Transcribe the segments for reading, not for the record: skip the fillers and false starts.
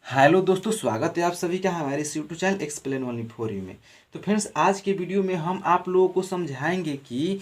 Hello दोस्तों, स्वागत है आप सभी का हमारे इस YouTube channel explain only for you में। तो फ्रेंड्स, आज के वीडियो में हम आप लोगों को समझाएंगे कि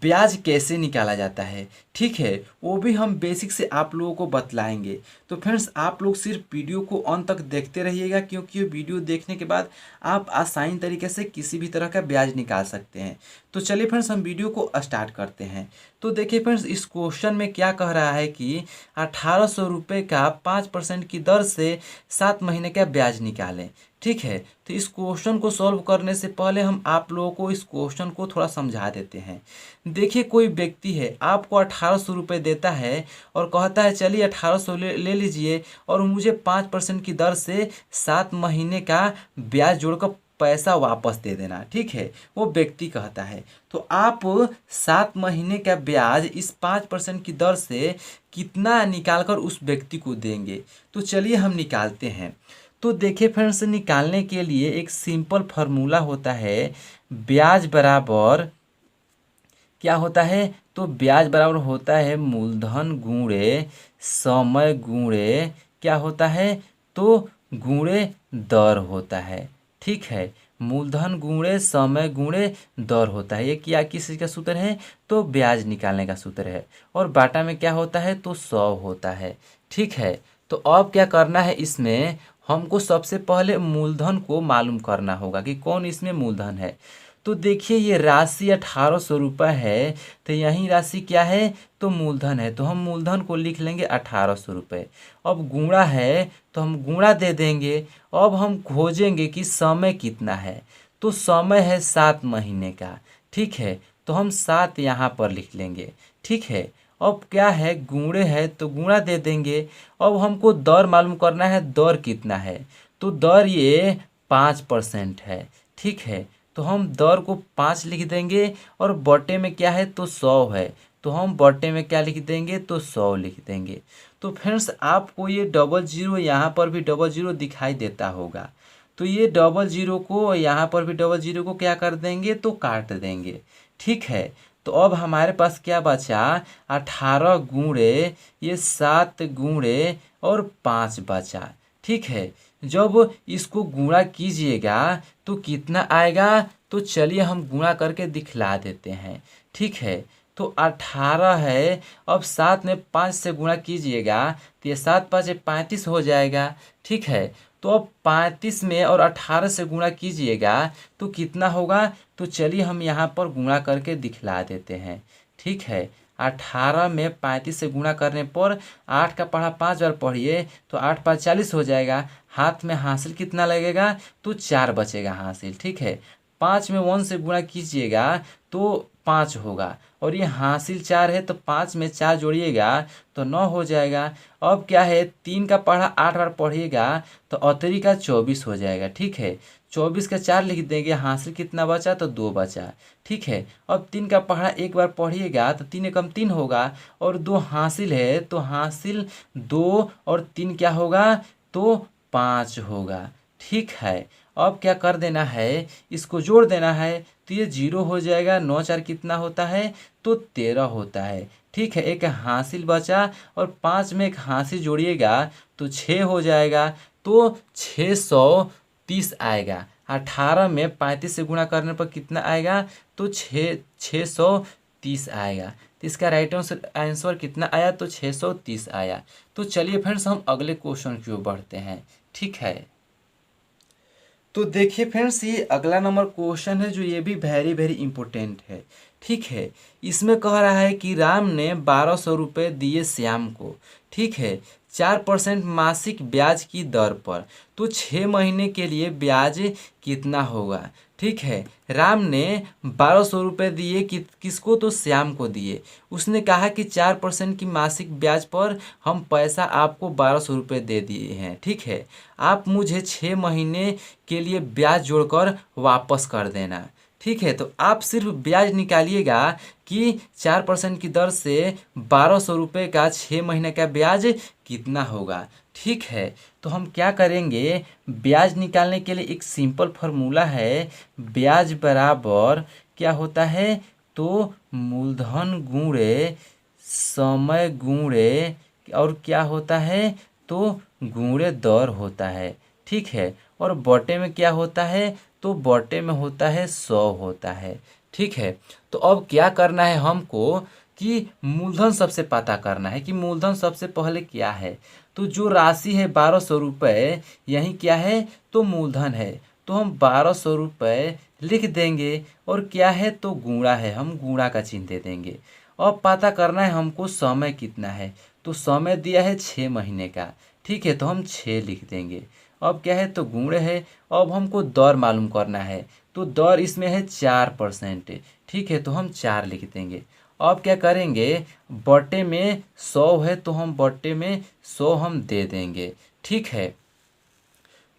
ब्याज कैसे निकाला जाता है। ठीक है, वो भी हम बेसिक से आप लोगों को बतलाएंगे। तो फ्रेंड्स, आप लोग सिर्फ वीडियो को अंत तक देखते रहिएगा, क्योंकि ये वीडियो देखने के बाद आप आसानी तरीके से किसी भी तरह का ब्याज निकाल सकते हैं। तो चलिए फ्रेंड्स, हम वीडियो को स्टार्ट करते हैं। तो देखिए फ्रेंड्स, इस क्वेश्चन में क्या कह रहा है कि 1800 रुपये का 5% की दर से 7 महीने का ब्याज निकालें। ठीक है, तो इस क्वेश्चन को सॉल्व करने से पहले हम आप लोगों को इस क्वेश्चन को थोड़ा समझा देते हैं। देखिए, कोई व्यक्ति है, आपको 1800 रुपये देता है और कहता है चलिए 1800 ले लीजिए और मुझे 5% की दर से 7 महीने का ब्याज जोड़कर पैसा वापस दे देना। ठीक है, वो व्यक्ति कहता है। तो आप 7 महीने का ब्याज इस 5% की दर से कितना निकालकर उस व्यक्ति को देंगे। तो चलिए हम निकालते हैं। तो देखिए फ्रेंड्स, निकालने के लिए एक सिंपल फार्मूला होता है। ब्याज बराबर क्या होता है? तो ब्याज बराबर होता है मूलधन गुणे समय गुणे क्या होता है? तो गुणे दर होता है। ठीक है, मूलधन गुणे समय गुणे दर होता है। ये क्या किस चीज़ का सूत्र है? तो ब्याज निकालने का सूत्र है। और बाटा में क्या होता है? तो 100 होता है। ठीक है, तो अब क्या करना है, इसमें हमको सबसे पहले मूलधन को मालूम करना होगा कि कौन इसमें मूलधन है। तो देखिए, ये राशि 1800 रुपये है, तो यही राशि क्या है? तो मूलधन है। तो हम मूलधन को लिख लेंगे 1800 रुपये। अब गुणा है तो हम गुणा दे देंगे। अब हम खोजेंगे कि समय कितना है। तो समय है 7 महीने का। ठीक है, तो हम 7 यहाँ पर लिख लेंगे। ठीक है, अब क्या है, गुणे है तो गुणा दे देंगे। अब हमको दर मालूम करना है, दर कितना है। तो दर ये 5% है। ठीक है, तो हम दर को 5 लिख देंगे और बटे में क्या है? तो 100 है। तो हम बटे में क्या लिख देंगे? तो 100 लिख देंगे। तो फ्रेंड्स, आपको ये डबल जीरो यहाँ पर भी डबल जीरो दिखाई देता होगा। तो ये डबल जीरो को यहाँ पर भी डबल जीरो को क्या कर देंगे? तो काट देंगे। ठीक है, तो अब हमारे पास क्या बचा? 18 गुणे ये 7 गुणे और 5 बचा। ठीक है, जब इसको गुणा कीजिएगा तो कितना आएगा? तो चलिए हम गुणा करके दिखला देते हैं। ठीक है, तो 18 है। अब 7 में 5 से गुणा कीजिएगा तो ये 7 5 35 हो जाएगा। ठीक है, तो अब 35 में और 18 से गुणा कीजिएगा तो कितना होगा? तो चलिए हम यहाँ पर गुणा करके दिखला देते हैं। ठीक है, 18 में 35 से गुणा करने पर 8 का पढ़ा 5 बार पढ़िए तो 8 5 40 हो जाएगा। हाथ में हासिल कितना लगेगा? तो 4 बचेगा हासिल। ठीक है, 5 में 1 से गुणा कीजिएगा तो 5 होगा और ये हासिल 4 है, तो 5 में 4 जोड़िएगा तो 9 हो जाएगा। अब क्या है, 3 का पढ़ा 8 बार पढ़िएगा तो अतरी का 24 हो जाएगा। ठीक है, 24 का 4 लिख देंगे, हासिल कितना बचा? तो 2 बचा। ठीक है, अब 3 का पढ़ा एक बार पढ़िएगा तो 3 एकम 3 होगा और 2 हासिल है, तो हासिल 2 और 3 क्या होगा? तो 5 होगा। ठीक है, अब क्या कर देना है, इसको जोड़ देना है तो ये 0 हो जाएगा। 9 4 कितना होता है? तो 13 होता है। ठीक है, एक हासिल बचा और 5 में एक हासिल जोड़िएगा तो 6 हो जाएगा। तो 630 आएगा। 18 में 35 से गुणा करने पर कितना आएगा? तो 630 आएगा। तो इसका राइट आंसर कितना आया? तो 630 आया। तो चलिए फ्रेंड्स, हम अगले क्वेश्चन की ओर बढ़ते हैं। ठीक है, तो देखिए फ्रेंड्स, ये अगला नंबर क्वेश्चन है जो ये भी वेरी वेरी इंपॉर्टेंट है। ठीक है, इसमें कह रहा है कि राम ने 1200 रुपये दिए श्याम को। ठीक है, 4% मासिक ब्याज की दर पर। तो 6 महीने के लिए ब्याज कितना होगा? ठीक है, राम ने 1200 रुपये दिए किसको? तो श्याम को दिए। उसने कहा कि 4% की मासिक ब्याज पर हम पैसा आपको 1200 रुपये दे दिए हैं। ठीक है, आप मुझे 6 महीने के लिए ब्याज जोड़कर वापस कर देना। ठीक है, तो आप सिर्फ ब्याज निकालिएगा कि 4% की दर से 1200 रुपये का 6 महीने का ब्याज कितना होगा। ठीक है, तो हम क्या करेंगे, ब्याज निकालने के लिए एक सिंपल फार्मूला है। ब्याज बराबर क्या होता है? तो मूलधन गुणे समय गुणे और क्या होता है? तो गुणे दर होता है, ठीक है। और बटे में क्या होता है, तो बटे में होता है 100 होता है, ठीक है। तो अब क्या करना है हमको कि मूलधन सबसे पता करना है कि मूलधन सबसे पहले क्या है। तो जो राशि है 1200 रुपये, यही क्या है, तो मूलधन है। तो हम 1200 रुपये लिख देंगे और क्या है, तो गुणा है, हम गुणा का चिन्ह दे देंगे। अब पता करना है हमको समय कितना है। तो समय दिया है 6 महीने का, ठीक है, तो हम 6 लिख देंगे। अब क्या है, तो गुणे है। अब हमको दर मालूम करना है। तो दर इसमें है 4%, ठीक है, तो हम 4 लिख देंगे। अब क्या करेंगे, बटे में 100 है तो हम बटे में 100 हम दे देंगे, ठीक है।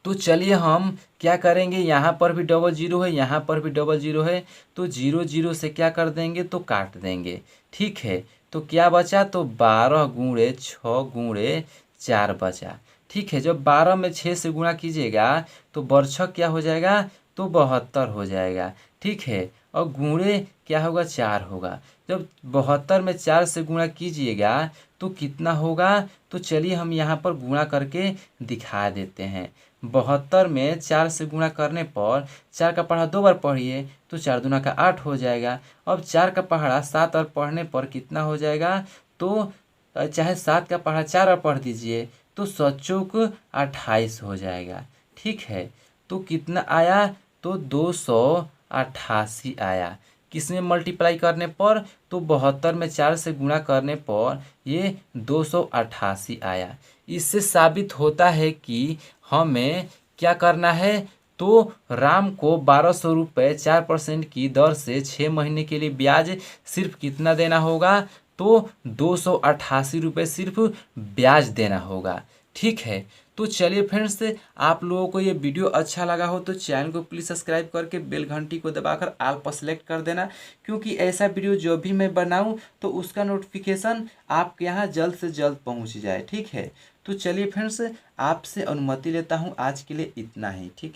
तो चलिए हम क्या करेंगे, यहाँ पर भी डबल जीरो है, यहाँ पर भी डबल जीरो है, तो जीरो जीरो से क्या कर देंगे, तो काट देंगे, ठीक है। तो क्या बचा, तो 12 गुणे 6 गुणे 4 बचा, ठीक है। जब 12 में 6 से गुणा कीजिएगा तो बरछक क्या हो जाएगा, तो 72 हो जाएगा, ठीक है। और गुणे क्या होगा, 4 होगा। जब 72 में 4 से गुणा कीजिएगा तो कितना होगा, तो चलिए हम यहाँ पर गुणा करके दिखा देते हैं। 72 में 4 से गुणा करने पर 4 का पहाड़ा 2 बार पढ़िए तो 4 दूना का 8 हो जाएगा। अब 4 का पहाड़ा 7 बार पढ़ने पर कितना हो जाएगा, तो चाहे 7 का पहाड़ा 4 बार पढ़ दीजिए तो 7 चौक 28 हो जाएगा, ठीक है। तो कितना आया, तो 288 आया। किसमें मल्टीप्लाई करने पर, तो 72 में 4 से गुणा करने पर ये 288 आया। इससे साबित होता है कि हमें क्या करना है, तो राम को 1200 रुपये 4% की दर से 6 महीने के लिए ब्याज सिर्फ कितना देना होगा, तो 288 रुपये सिर्फ ब्याज देना होगा, ठीक है। तो चलिए फ्रेंड्स, आप लोगों को ये वीडियो अच्छा लगा हो तो चैनल को प्लीज़ सब्सक्राइब करके बेल घंटी को दबाकर ऑल पर सेलेक्ट कर देना, क्योंकि ऐसा वीडियो जो भी मैं बनाऊं तो उसका नोटिफिकेशन आपके यहाँ जल्द से जल्द पहुंच जाए, ठीक है। तो चलिए फ्रेंड्स, आपसे अनुमति लेता हूं, आज के लिए इतना ही, ठीक है।